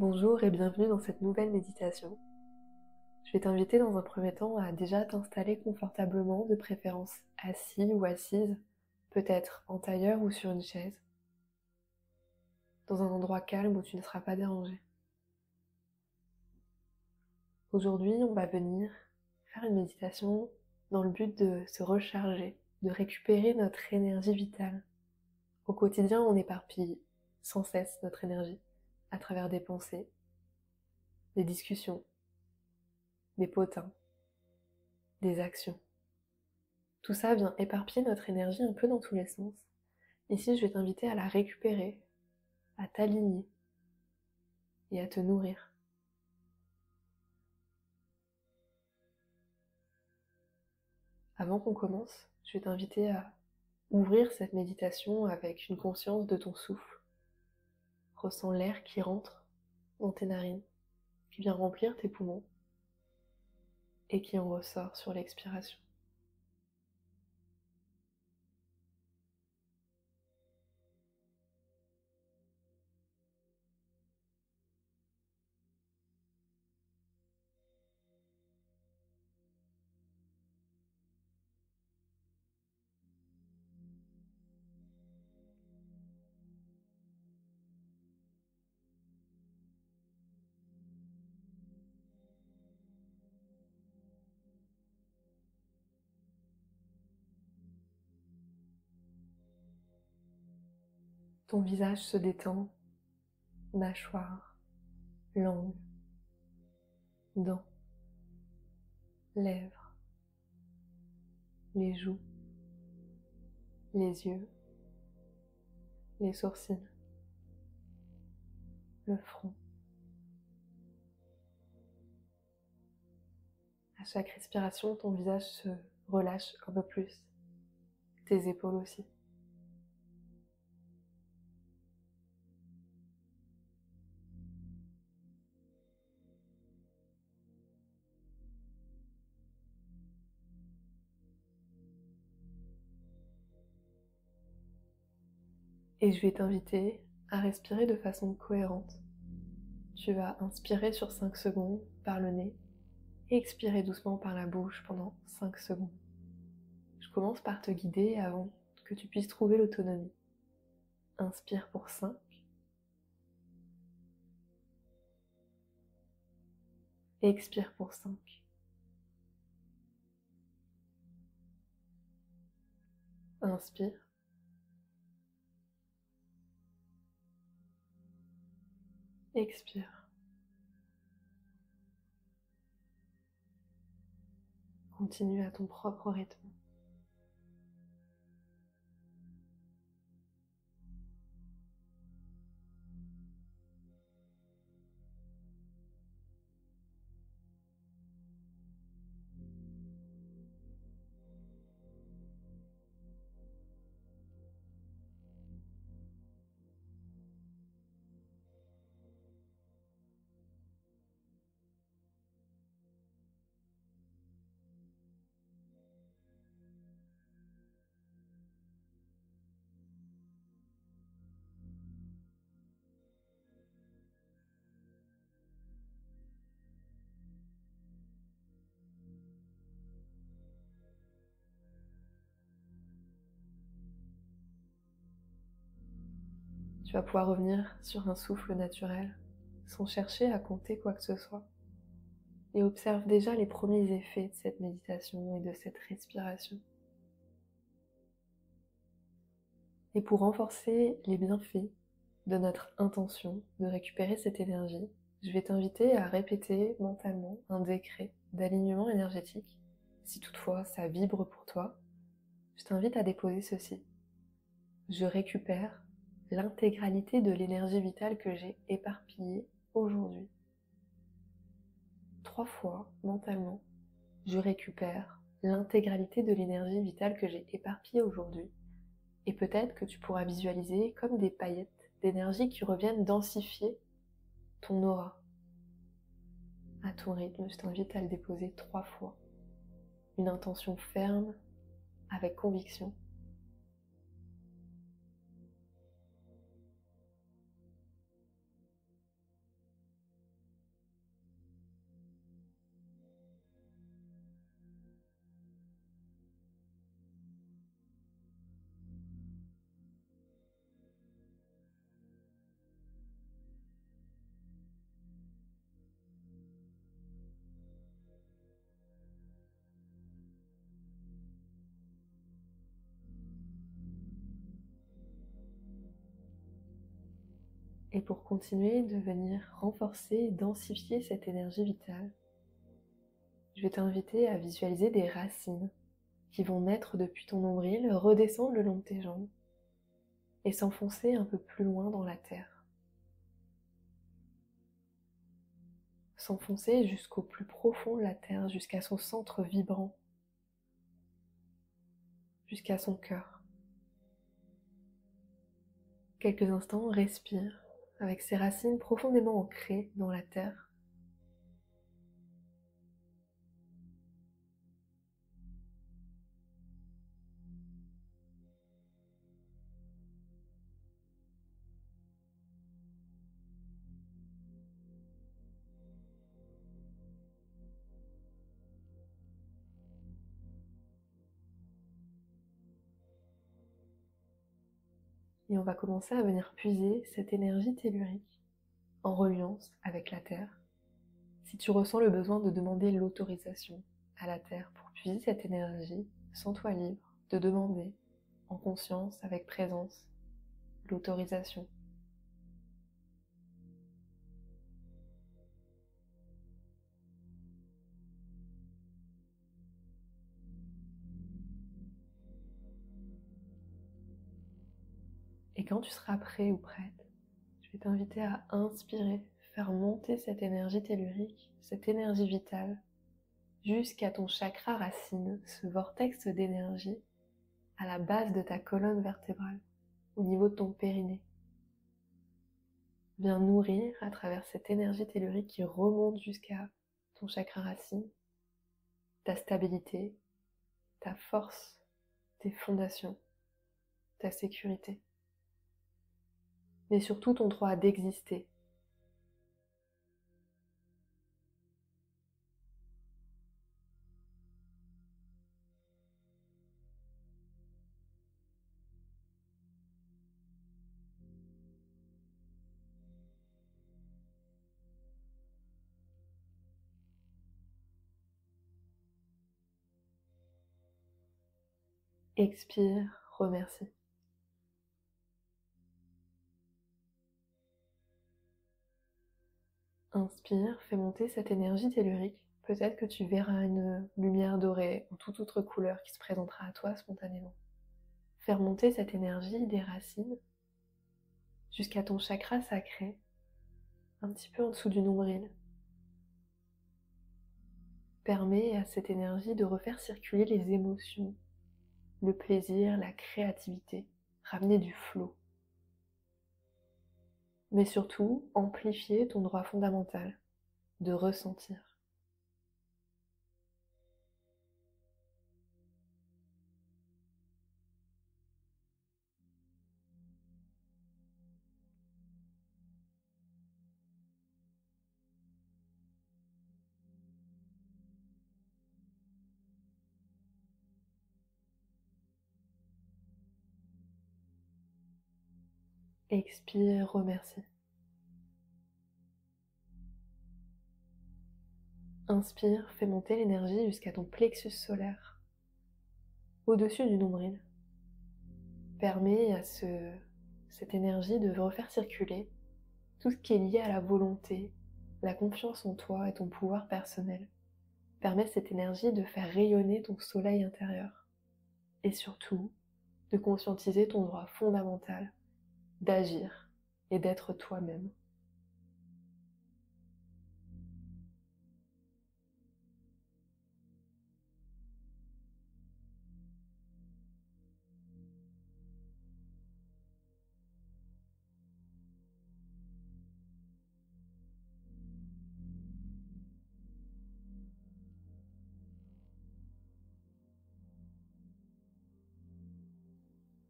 Bonjour et bienvenue dans cette nouvelle méditation. Je vais t'inviter dans un premier temps à déjà t'installer confortablement, de préférence assis ou assise, peut-être en tailleur ou sur une chaise, dans un endroit calme où tu ne seras pas dérangé. Aujourd'hui, on va venir faire une méditation dans le but de se recharger, de récupérer notre énergie vitale. Au quotidien, on éparpille sans cesse notre énergie à travers des pensées, des discussions, des potins, des actions. Tout ça vient éparpiller notre énergie un peu dans tous les sens. Ici, je vais t'inviter à la récupérer, à t'aligner et à te nourrir. Avant qu'on commence, je vais t'inviter à ouvrir cette méditation avec une conscience de ton souffle. Ressens l'air qui rentre dans tes narines, qui vient remplir tes poumons et qui en ressort sur l'expiration. Ton visage se détend, mâchoire, langue, dents, lèvres, les joues, les yeux, les sourcils, le front. À chaque respiration, ton visage se relâche un peu plus, tes épaules aussi. Et je vais t'inviter à respirer de façon cohérente. Tu vas inspirer sur 5 secondes par le nez et expirer doucement par la bouche pendant 5 secondes. Je commence par te guider avant que tu puisses trouver l'autonomie. Inspire pour 5. Expire pour 5. Inspire. Expire. Continue à ton propre rythme. Tu vas pouvoir revenir sur un souffle naturel, sans chercher à compter quoi que ce soit. Et observe déjà les premiers effets de cette méditation et de cette respiration. Et pour renforcer les bienfaits de notre intention de récupérer cette énergie, je vais t'inviter à répéter mentalement un décret d'alignement énergétique. Si toutefois ça vibre pour toi, je t'invite à déposer ceci. Je récupère l'intégralité de l'énergie vitale que j'ai éparpillée aujourd'hui. 3 fois, mentalement, je récupère l'intégralité de l'énergie vitale que j'ai éparpillée aujourd'hui. Et peut-être que tu pourras visualiser comme des paillettes d'énergie qui reviennent densifier ton aura. À ton rythme, je t'invite à le déposer 3 fois. Une intention ferme, avec conviction. Et pour continuer de venir renforcer et densifier cette énergie vitale, je vais t'inviter à visualiser des racines qui vont naître depuis ton nombril, redescendre le long de tes jambes et s'enfoncer un peu plus loin dans la terre. S'enfoncer jusqu'au plus profond de la terre, jusqu'à son centre vibrant, jusqu'à son cœur. Quelques instants, respire avec ses racines profondément ancrées dans la terre. Et on va commencer à venir puiser cette énergie tellurique en reliance avec la terre. Si tu ressens le besoin de demander l'autorisation à la terre pour puiser cette énergie, sens-toi libre de demander en conscience, avec présence, l'autorisation. Et quand tu seras prêt ou prête, je vais t'inviter à inspirer, faire monter cette énergie tellurique, cette énergie vitale, jusqu'à ton chakra racine, ce vortex d'énergie à la base de ta colonne vertébrale, au niveau de ton périnée. Viens nourrir à travers cette énergie tellurique qui remonte jusqu'à ton chakra racine, ta stabilité, ta force, tes fondations, ta sécurité, mais surtout ton droit d'exister. Expire, remercie. Inspire, fais monter cette énergie tellurique. Peut-être que tu verras une lumière dorée ou toute autre couleur qui se présentera à toi spontanément. Faire monter cette énergie des racines jusqu'à ton chakra sacré, un petit peu en dessous du nombril. Permet à cette énergie de refaire circuler les émotions, le plaisir, la créativité, ramener du flow. Mais surtout, amplifier ton droit fondamental de ressentir. Expire, remercie. Inspire, fais monter l'énergie jusqu'à ton plexus solaire, au-dessus du nombril. Permet à cette énergie de refaire circuler tout ce qui est lié à la volonté, la confiance en toi et ton pouvoir personnel. Permet cette énergie de faire rayonner ton soleil intérieur. Et surtout, de conscientiser ton droit fondamental d'agir et d'être toi-même.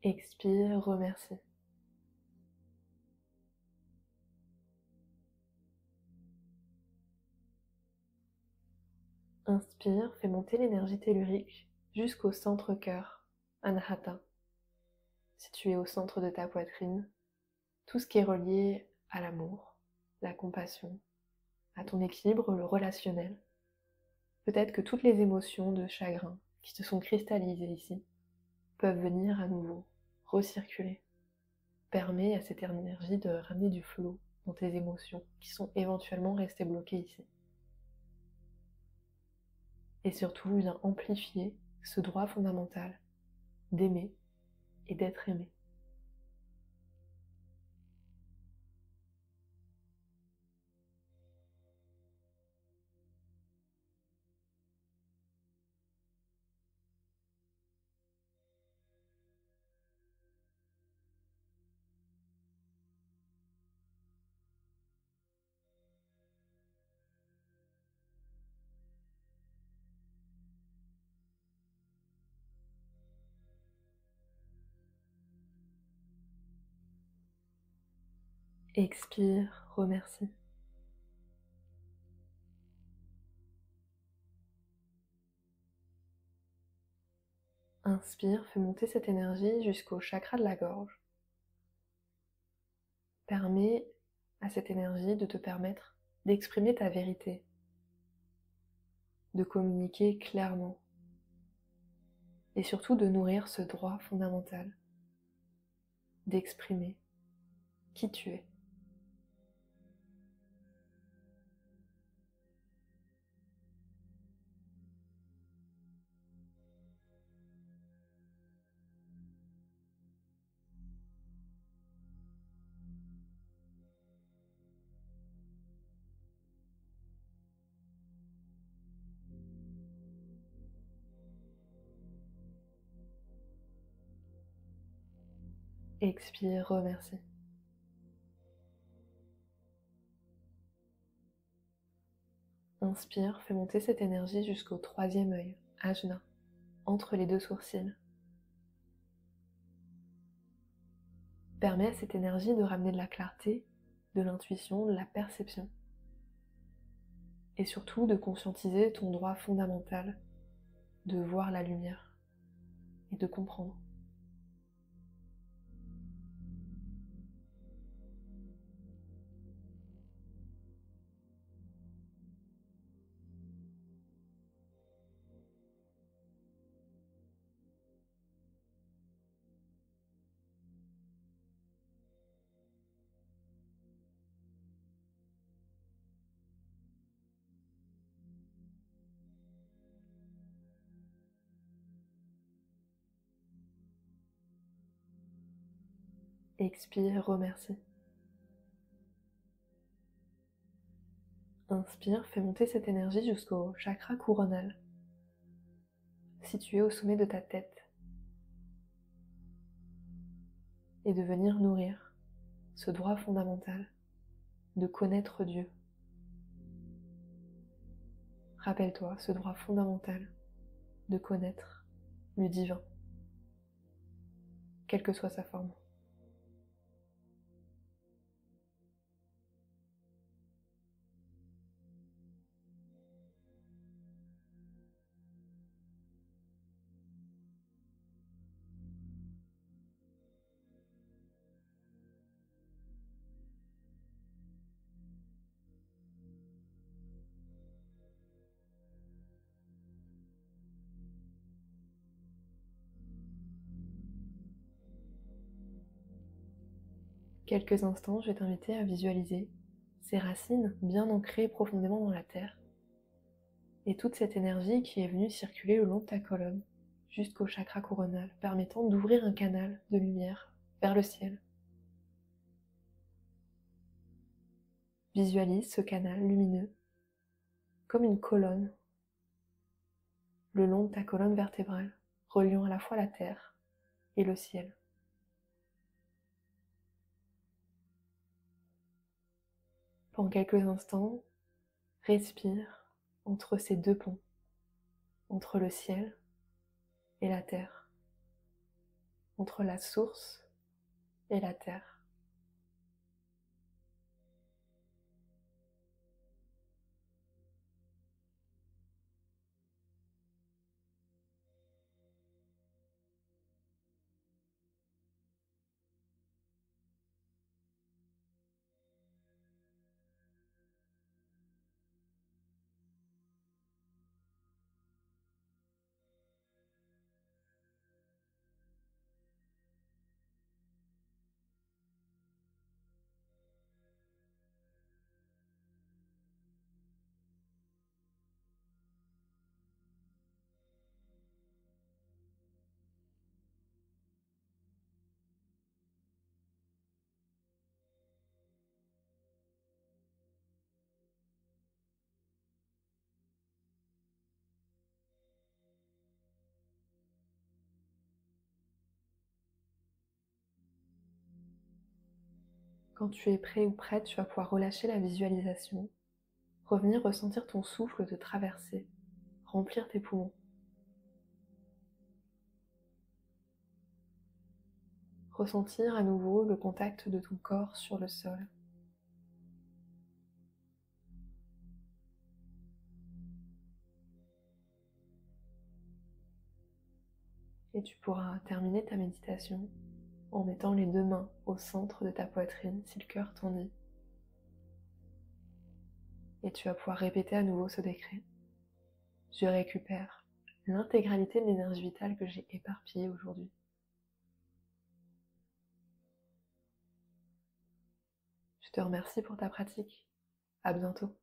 Expire, remercie. Inspire, fais monter l'énergie tellurique jusqu'au centre-cœur, Anahata. Situé au centre de ta poitrine, tout ce qui est relié à l'amour, la compassion, à ton équilibre, le relationnel. Peut-être que toutes les émotions de chagrin qui se sont cristallisées ici peuvent venir à nouveau recirculer. Permets à cette énergie de ramener du flow dans tes émotions qui sont éventuellement restées bloquées ici. Et surtout, viens amplifier ce droit fondamental d'aimer et d'être aimé. Expire, remercie. Inspire, fais monter cette énergie jusqu'au chakra de la gorge. Permets à cette énergie de te permettre d'exprimer ta vérité, de communiquer clairement et surtout de nourrir ce droit fondamental d'exprimer qui tu es. Expire, remercie. Inspire, fais monter cette énergie jusqu'au troisième œil, ajna, entre les deux sourcils. Permets à cette énergie de ramener de la clarté, de l'intuition, de la perception. Et surtout de conscientiser ton droit fondamental de voir la lumière et de comprendre. Expire, remercie. Inspire, fais monter cette énergie jusqu'au chakra couronnal, situé au sommet de ta tête, et de venir nourrir ce droit fondamental de connaître Dieu. Rappelle-toi ce droit fondamental de connaître le divin, quelle que soit sa forme. Quelques instants, je vais t'inviter à visualiser ces racines bien ancrées profondément dans la terre et toute cette énergie qui est venue circuler le long de ta colonne jusqu'au chakra coronal, permettant d'ouvrir un canal de lumière vers le ciel. Visualise ce canal lumineux comme une colonne le long de ta colonne vertébrale, reliant à la fois la terre et le ciel. Pendant quelques instants, respire entre ces deux ponts, entre le ciel et la terre, entre la source et la terre. Quand tu es prêt ou prête, tu vas pouvoir relâcher la visualisation, revenir ressentir ton souffle te traverser, remplir tes poumons. Ressentir à nouveau le contact de ton corps sur le sol. Et tu pourras terminer ta méditation en mettant les deux mains au centre de ta poitrine si le cœur t'en dit. Et tu vas pouvoir répéter à nouveau ce décret. Je récupère l'intégralité de l'énergie vitale que j'ai éparpillée aujourd'hui. Je te remercie pour ta pratique. À bientôt.